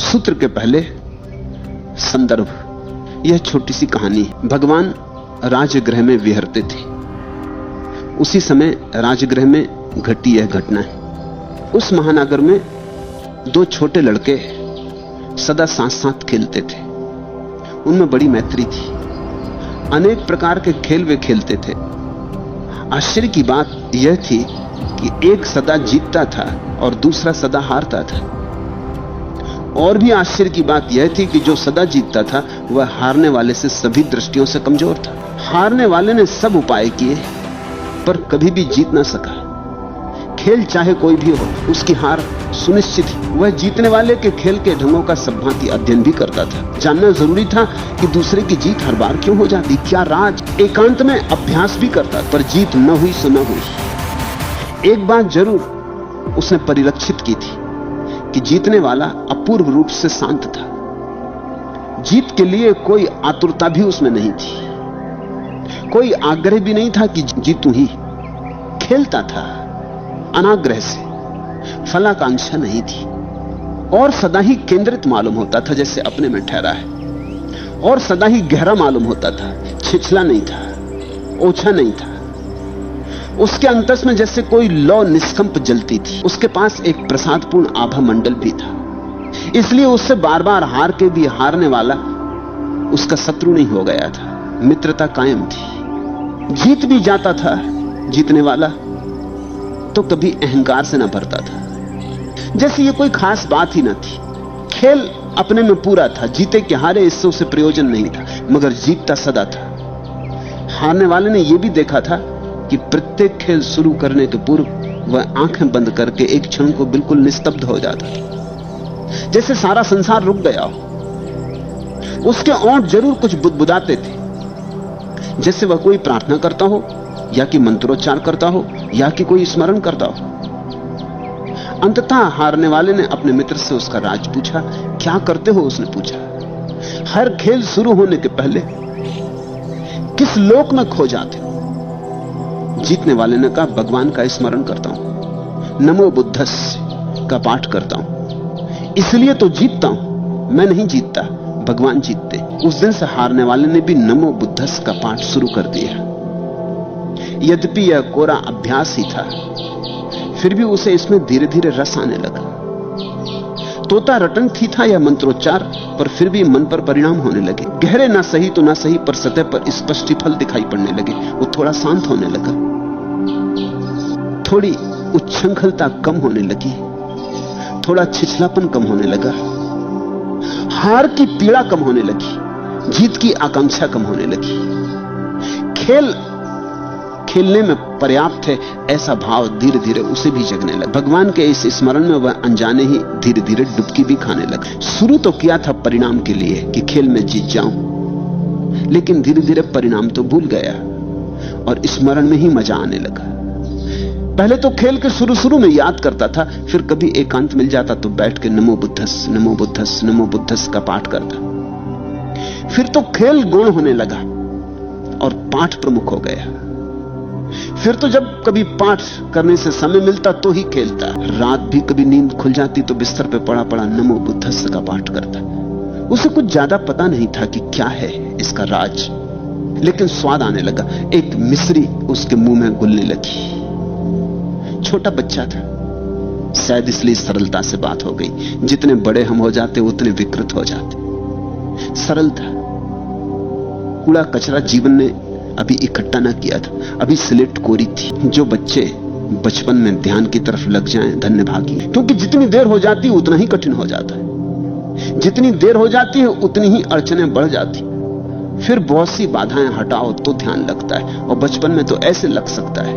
सूत्र के पहले संदर्भ। यह छोटी सी कहानी है। भगवान राजगृह में विहरते थे। उसी समय राजगृह में घटी यह घटना है। उस महानगर में दो छोटे लड़के सदा साथ साथ खेलते थे। उनमें बड़ी मैत्री थी। अनेक प्रकार के खेल वे खेलते थे। आश्चर्य की बात यह थी कि एक सदा जीतता था और दूसरा सदा हारता था। और भी आश्चर्य की बात यह थी कि जो सदा जीतता था वह हारने वाले से सभी दृष्टियों से कमजोर था। हारने वाले ने सब उपाय किए पर कभी भी जीत ना सका। खेल चाहे कोई भी हो, उसकी हार सुनिश्चित थी। वह जीतने वाले के खेल के ढंगों का सब भांति अध्ययन भी करता था। जानना जरूरी था कि दूसरे की जीत हर बार क्यों हो जाती, क्या राज। एकांत में अभ्यास भी करता, पर जीत न हुई सो न हुई। एक बात जरूर उसने परिलक्षित की थी कि जीतने वाला अपूर्व रूप से शांत था। जीत के लिए कोई आतुरता भी उसमें नहीं थी, कोई आग्रह भी नहीं था कि जीतूं ही। खेलता था अनाग्रह से, फलाकांक्षा नहीं थी। और सदा ही केंद्रित मालूम होता था, जैसे अपने में ठहरा है। और सदा ही गहरा मालूम होता था, छिछला नहीं था, ओछा नहीं था। उसके अंतस में जैसे कोई लौ निष्कंप जलती थी। उसके पास एक प्रसादपूर्ण आभा मंडल भी था। इसलिए उससे बार बार हार के भी हारने वाला उसका शत्रु नहीं हो गया था, मित्रता कायम थी। जीत भी जाता था जीतने वाला तो कभी अहंकार से न भरता था, जैसे ये कोई खास बात ही न थी। खेल अपने में पूरा था, जीते कि हारे इससे उसे प्रयोजन नहीं था, मगर जीतता सदा था। हारने वाले ने यह भी देखा था कि प्रत्येक खेल शुरू करने के पूर्व वह आंखें बंद करके एक क्षण को बिल्कुल निस्तब्ध हो जाता था, जैसे सारा संसार रुक गया हो। उसके ओंठ जरूर कुछ बुदबुदाते थे, जैसे वह कोई प्रार्थना करता हो या कि मंत्रोच्चार करता हो या कि कोई स्मरण करता हो। अंततः हारने वाले ने अपने मित्र से उसका राज पूछा। क्या करते हो, उसने पूछा। हर खेल शुरू होने के पहले किस लोक में खो जाते हो? जीतने वाले ने कहा, भगवान का स्मरण करता हूं, नमो बुद्धस्य का पाठ करता हूं, इसलिए तो जीतता हूं। मैं नहीं जीतता, भगवान जीतते। उस दिन से हारने वाले ने भी नमो बुद्धस्य का पाठ शुरू कर दिया। यद्यपि यह कोरा अभ्यास ही था, फिर भी उसे इसमें धीरे धीरे रस आने लगा। तोता रटन थी था यह मंत्रोच्चार, पर फिर भी मन पर परिणाम होने लगे। गहरे ना सही तो ना सही, पर सतह पर स्पष्ट फल दिखाई पड़ने लगे। वो थोड़ा शांत होने लगा, थोड़ी उच्छृंखलता कम होने लगी, थोड़ा छिछलापन कम होने लगा, हार की पीड़ा कम होने लगी, जीत की आकांक्षा कम होने लगी। खेल खेलने में पर्याप्त है ऐसा भाव धीरे धीरे उसे भी जगने लगा। भगवान के इस स्मरण में वह अनजाने ही धीरे धीरे डुबकी भी खाने लगा। शुरू तो किया था परिणाम के लिए कि खेल में जीत जाऊं, लेकिन धीरे धीरे परिणाम तो भूल गया और स्मरण में ही मजा आने लगा। पहले तो खेल के शुरू में याद करता था, फिर कभी एकांत मिल जाता तो बैठ के नमो बुद्धस्य नमो बुद्धस्य नमो बुद्धस्य का पाठ करता। फिर तो खेल गौण होने लगा और पाठ प्रमुख हो गया। फिर तो जब कभी पाठ करने से समय मिलता तो ही खेलता। रात भी कभी नींद खुल जाती तो बिस्तर पे पड़ा पड़ा नमो बुद्धस्य का पाठ करता। उसे कुछ ज्यादा पता नहीं था कि क्या है इसका राज, लेकिन स्वाद आने लगा। एक मिश्री उसके मुंह में घुलने लगी। छोटा बच्चा था, शायद इसलिए सरलता से बात हो गई। जितने बड़े हम हो जाते उतने विकृत हो जाते। सरल था, कूड़ा कचरा जीवन ने अभी इकट्ठा ना किया था, अभी स्लेट कोरी थी। जो बच्चे बचपन में ध्यान की तरफ लग जाएं धन्य भागी, क्योंकि जितनी देर हो जाती उतना ही कठिन हो जाता है। जितनी देर हो जाती है उतनी ही अड़चनें बढ़ जाती। फिर बहुत सी बाधाएं हटाओ तो ध्यान लगता है, और बचपन में तो ऐसे लग सकता है